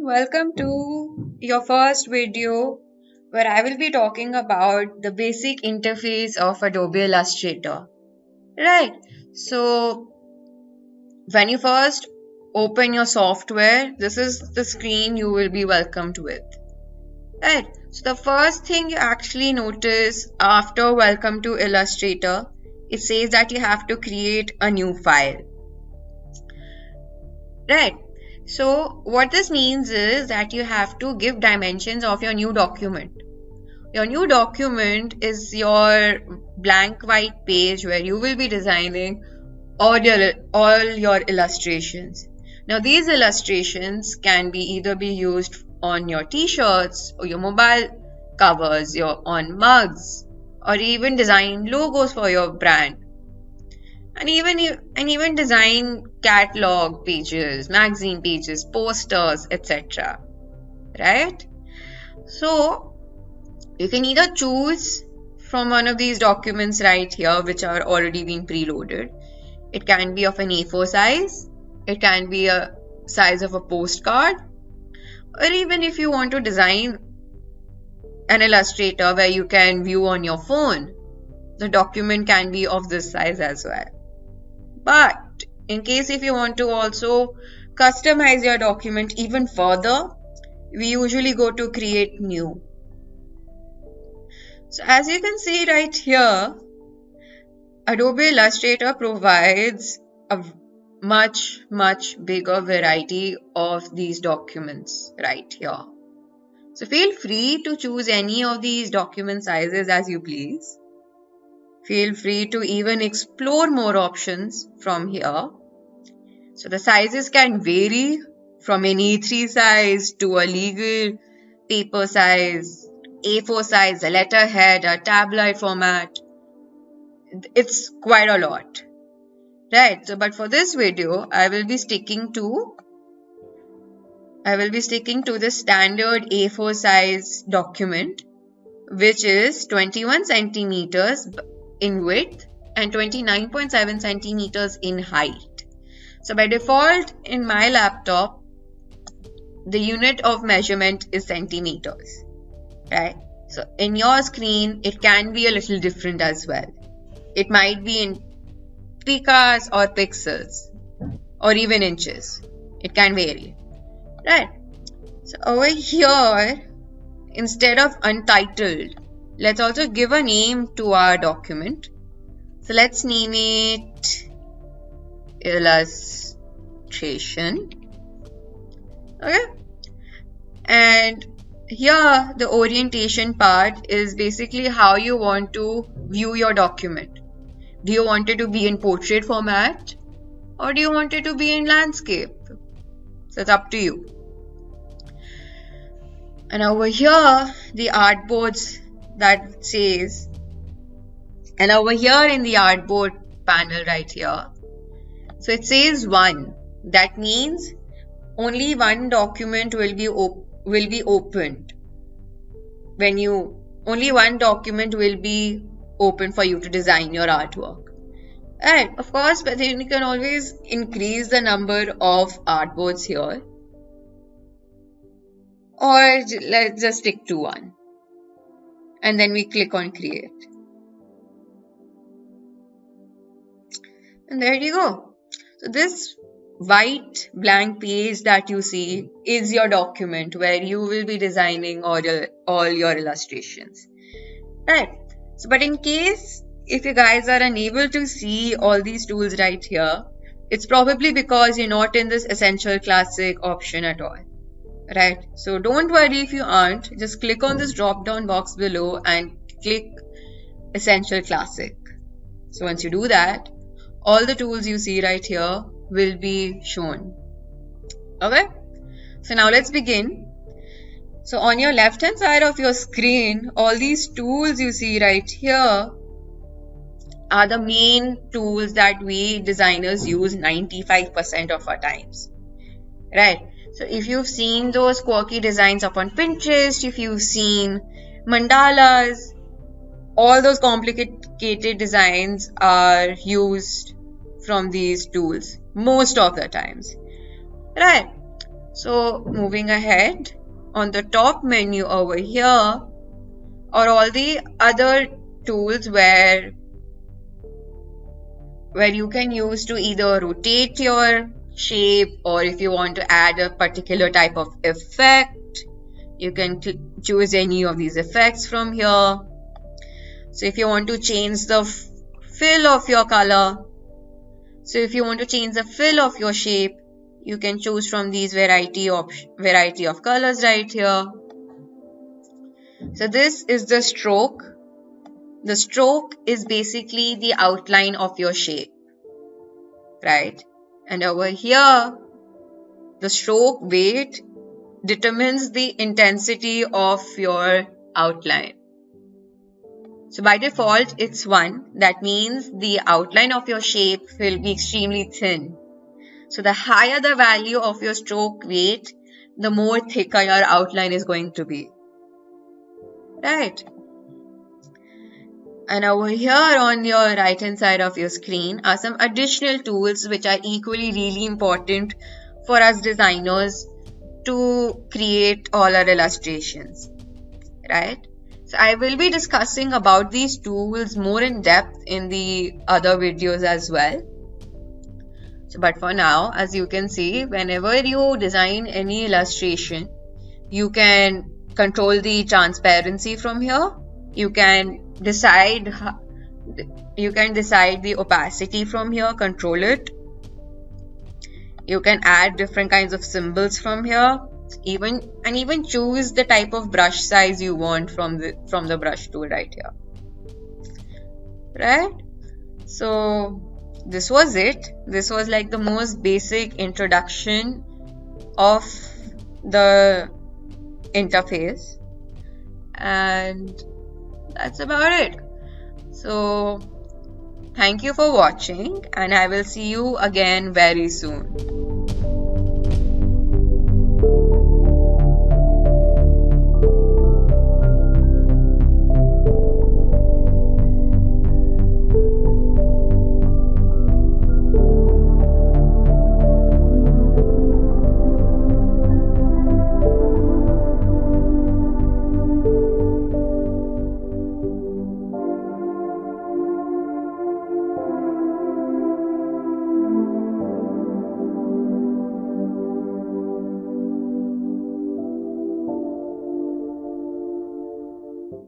welcome to your first video where I will be talking about the basic interface of Adobe Illustrator. Right, so when you first open your software, this is the screen you will be welcomed with. Right, so the first thing you actually notice after welcome to Illustrator, it says that you have to create a new file. Right. So what this means is that you have to give dimensions of your new document. Your new document is your blank white page where you will be designing all your illustrations. Now these illustrations can be either be used on your t-shirts or your mobile covers, on mugs, or even design logos for your brand. And even design catalog pages, magazine pages, posters, etc. Right? So you can either choose from one of these documents right here, which are already been preloaded. It can be of an A4 size, it can be a size of a postcard, or even if you want to design an Illustrator where you can view on your phone, the document can be of this size as well. But in case if you want to also customize your document even further, we usually go to create new. So as you can see right here, Adobe Illustrator provides a much bigger variety of these documents right here. So feel free to choose any of these document sizes as you please. Feel free to even explore more options from here. So the sizes can vary from an A3 size to a legal paper size, A4 size, a letterhead, a tabloid format. It's quite a lot. Right, so but for this video, I will be sticking to the standard A4 size document, which is 21 centimeters in width and 29.7 centimeters in height. So by default in my laptop, the unit of measurement is centimeters, right? So in your screen, it can be a little different as well. It might be in picas or pixels or even inches. It can vary, right? So over here, instead of untitled, let's also give a name to our document. So let's name it illustration. Okay. And here the orientation part is basically how you want to view your document. Do you want it to be in portrait format or do you want it to be in landscape? So it's up to you. And over here, the artboards that says, and over here in the artboard panel right here, so it says 1. That means only one document will be opened. Only one document will be open for you to design your artwork. And of course, but then you can always increase the number of artboards here. Or let's just stick to 1. And then we click on create. And there you go. So this white blank page that you see is your document where you will be designing all your illustrations. Right. So, but in case if you guys are unable to see all these tools right here, it's probably because you're not in this Essential Classic option at all. Right, so don't worry if you aren't, just click on this drop down box below and click Essential Classic. So once you do that, all the tools you see right here will be shown. Okay, so now let's begin. So on your left hand side of your screen, all these tools you see right here are the main tools that we designers use 95% of our times. Right. So if you've seen those quirky designs up on Pinterest, if you've seen mandalas, all those complicated designs are used from these tools most of the times. Right. So moving ahead, on the top menu over here are all the other tools where you can use to either rotate your shape, or if you want to add a particular type of effect, you can choose any of these effects from here. So if you want to change the fill of your color, so if you want to change the fill of your shape, you can choose from these variety of colors right here. So this is the stroke. The stroke is basically the outline of your shape, right? And over here, the stroke weight determines the intensity of your outline. So by default, it's 1. That means the outline of your shape will be extremely thin. So the higher the value of your stroke weight, the more thicker your outline is going to be, right? And over here on your right hand side of your screen are some additional tools which are equally really important for us designers to create all our illustrations, right? So I will be discussing about these tools more in depth in the other videos as well. So, but for now, as you can see, whenever you design any illustration, you can control the transparency from here. You can decide the opacity from here, control it. You can add different kinds of symbols from here, even choose the type of brush size you want from the brush tool right here, right? So this was it. This was like the most basic introduction of the interface, and that's about it. So thank you for watching, and I will see you again very soon.